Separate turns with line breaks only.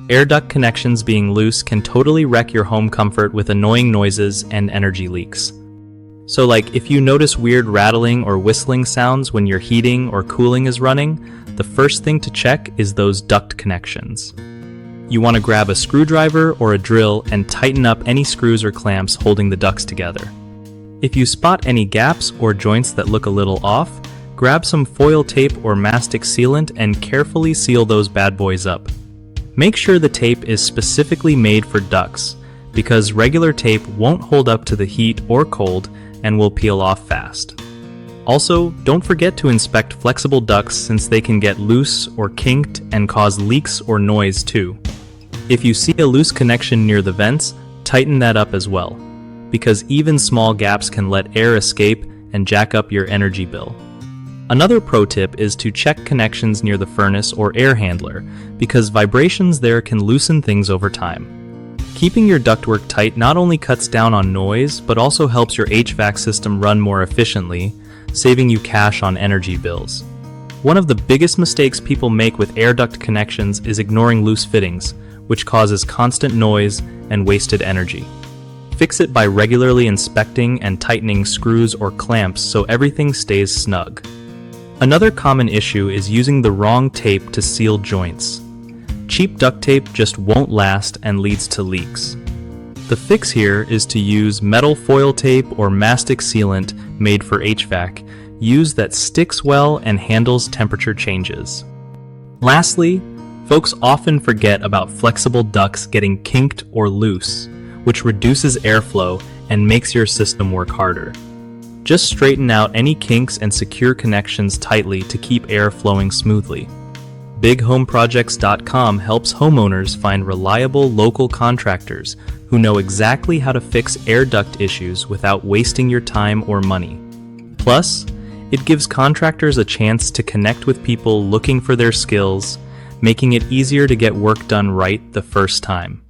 Air duct connections being loose can totally wreck your home comfort with annoying noises and energy leaks. So like if you notice weird rattling or whistling sounds when your heating or cooling is running, the first thing to check is those duct connections. You want to grab a screwdriver or a drill and tighten up any screws or clamps holding the ducts together. If you spot any gaps or joints that look a little off, grab some foil tape or mastic sealant and carefully seal those bad boys up. Make sure the tape is specifically made for ducts, because regular tape won't hold up to the heat or cold and will peel off fast. Also, don't forget to inspect flexible ducts since they can get loose or kinked and cause leaks or noise too. If you see a loose connection near the vents, tighten that up as well, because even small gaps can let air escape and jack up your energy bill. Another pro tip is to check connections near the furnace or air handler, because vibrations there can loosen things over time. Keeping your ductwork tight not only cuts down on noise, but also helps your HVAC system run more efficiently, saving you cash on energy bills. One of the biggest mistakes people make with air duct connections is ignoring loose fittings, which causes constant noise and wasted energy. Fix it by regularly inspecting and tightening screws or clamps so everything stays snug. Another common issue is using the wrong tape to seal joints. Cheap duct tape just won't last and leads to leaks. The fix here is to use metal foil tape or mastic sealant made for HVAC, that sticks well and handles temperature changes. Lastly, folks often forget about flexible ducts getting kinked or loose, which reduces airflow and makes your system work harder. Just straighten out any kinks and secure connections tightly to keep air flowing smoothly. BigHomeProjects.com helps homeowners find reliable local contractors who know exactly how to fix air duct issues without wasting your time or money. Plus, it gives contractors a chance to connect with people looking for their skills, making it easier to get work done right the first time.